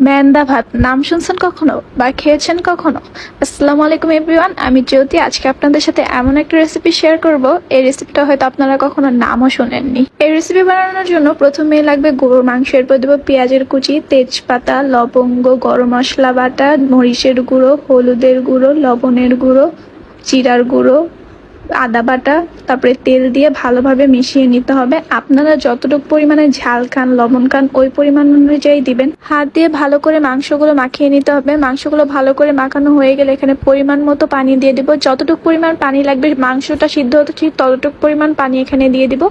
ম্যান্দা ভাত নাম শুনছেন কখনো বা খেয়েছেন কখনো? আসসালামু আলাইকুম এভরিওয়ান, আমি জ্যোতি। আজকে আপনাদের সাথে এমন একটা রেসিপি শেয়ার করব, এই রেসিপিটা হয়তো আপনারা কখনো নামও শোনেননি। এই রেসিপি বানানোর জন্য প্রথমেই লাগবে গরুর মাংস, এরপর দেবো পেঁয়াজের কুচি, তেজপাতা, লবঙ্গ, গরম মশলা বাটা, মরিচের গুঁড়ো, হলুদের গুঁড়ো, লবণের গুঁড়ো, জিরার গুঁড়ো, আদা বাটা, তারপরে তেল দিয়ে ভালোভাবে মিশিয়ে নিতে হবে। আপনারা যতটুকু পরিমাণে ঝাল খান, লবণ খান, ওই পরিমাণ অনুযায়ী দিবেন। হাত দিয়ে ভালো করে মাংসগুলো মাখিয়ে নিতে হবে। মাংসগুলো ভালো করে মাখানো হয়ে গেলে এখানে পরিমাণ মতো পানি দিয়ে দিব। যতটুকু পরিমাণ পানি লাগবে মাংসটা সিদ্ধ হতে ঠিক ততটুকু পরিমাণ পানি এখানে দিয়ে দিব।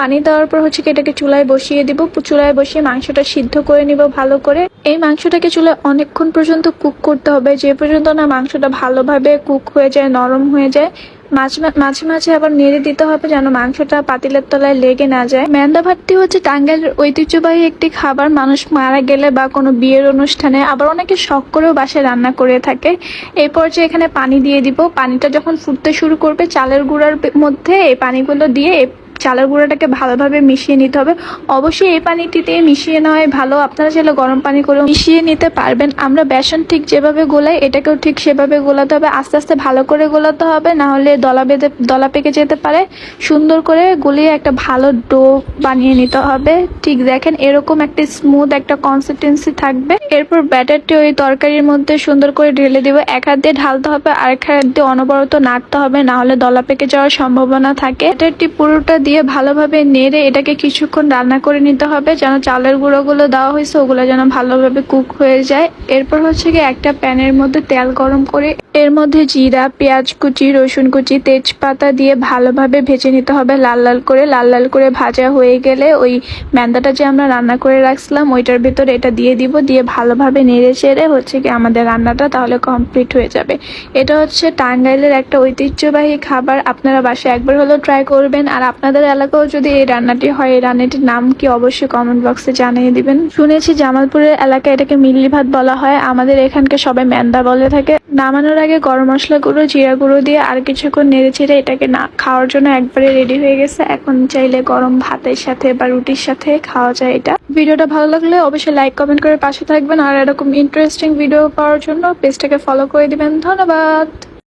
পানি দেওয়ার পর হচ্ছে কি এটাকে চুলায় বসিয়ে দিব। চুলায় বসিয়ে মাংসটা সিদ্ধ করে নিব ভালো করে। এই মাংসটাকে চুলায় অনেকক্ষণ পর্যন্ত কুক করতে হবে, যে পর্যন্ত না মাংসটা ভালোভাবে কুক হয়ে যায়, নরম হয়ে যায়। মাঝে মাঝে আবার নেড়ে দিতে হবে যেন মাংসটা পাতিলের তলায় লেগে না যায়। ম্যান্দা ভাতটি হচ্ছে টাঙ্গাইলের ঐতিহ্যবাহী একটি খাবার। মানুষ মারা গেলে বা কোনো বিয়ের অনুষ্ঠানে, আবার অনেকে শখ করেও বাসায় রান্না করে থাকে। এরপর যে এখানে পানি দিয়ে দিব। পানিটা যখন ফুটতে শুরু করবে, চালের গুঁড়ার মধ্যে এই পানিগুলো দিয়ে চালের গুঁড়াটাকে ভালোভাবে মিশিয়ে নিতে হবে। অবশ্যই এই পানিটিতে মিশিয়ে নেওয়াই ভালো। আপনারা চাইলে গরম পানি করে মিশিয়ে নিতে পারবেন। আমরা বেসন ঠিক যেভাবে গোলাই এটাকেও ঠিক সেভাবে গোলাতে হবে। আস্তে আস্তে ভালো করে গোলাতে হবে, না হলে দলা পেকে যেতে পারে। সুন্দর করে গলিয়ে একটা ভালো ডো বানিয়ে নিতে হবে। ঠিক দেখেন এরকম একটা স্মুথ একটা কনসিস্টেন্সি থাকবে। এরপর ব্যাটারটি ওই তরকারির মধ্যে সুন্দর করে ঢেলে দিব। এক হাত দিয়ে ঢালতে হবে, আরেক হাত দিয়ে অনবরত নাড়তে হবে, না হলে দলা পেকে যাওয়ার সম্ভাবনা থাকে। ব্যাটারটি পুরোটা দিয়ে ভালোভাবে নেড়ে এটাকে কিছুক্ষণ রান্না করে নিতে হবে, যেন চালের গুঁড়োগুলো দেওয়া হয়েছে ওগুলো যেন ভালোভাবে কুক হয়ে যায়। এরপর হচ্ছে কি একটা প্যানের মধ্যে তেল গরম করে এর মধ্যে জিরা, পেঁয়াজ কুচি, রসুন কুচি, তেজপাতা দিয়ে ভালোভাবে ভেজে নিতে হবে লাল লাল করে। লাল লাল করে ভাজা হয়ে গেলে ওই ম্যান্দাটা যে আমরা রান্না করে রাখছিলাম ওইটার ভেতরে এটা দিয়ে দিব। দিয়ে ভালোভাবে নেড়ে চেড়ে হচ্ছে কি আমাদের রান্নাটা তাহলে কমপ্লিট হয়ে যাবে। এটা হচ্ছে টাঙ্গাইলের একটা ঐতিহ্যবাহী খাবার। আপনারা বাসায় একবার হলেও ট্রাই করবেন। আর আপনাদের এলাকাও যদি এই রান্নাটি হয়, এই রান্নাটির নাম কি অবশ্যই কমেন্ট বক্সে জানিয়ে দিবেন। শুনেছি জামালপুরের এলাকায় এটাকে মিল্লি ভাত বলা হয়, আমাদের এখানকে সবাই ম্যান্দা বলে থাকে। নামানোর আগে গরম মশলা গুঁড়ো, জিরা গুঁড়ো দিয়ে আর কিছুক্ষণ নেড়ে চেড়ে এটাকে না খাওয়ার জন্য একবারে রেডি হয়ে গেছে। এখন চাইলে গরম ভাতের সাথে বা রুটির সাথে খাওয়া যায় এটা। ভিডিওটা ভালো লাগলে অবশ্যই লাইক কমেন্ট করে পাশে থাকবেন। আর এরকম ইন্টারেস্টিং ভিডিও পাওয়ার জন্য পেজটাকে ফলো করে দিবেন। ধন্যবাদ।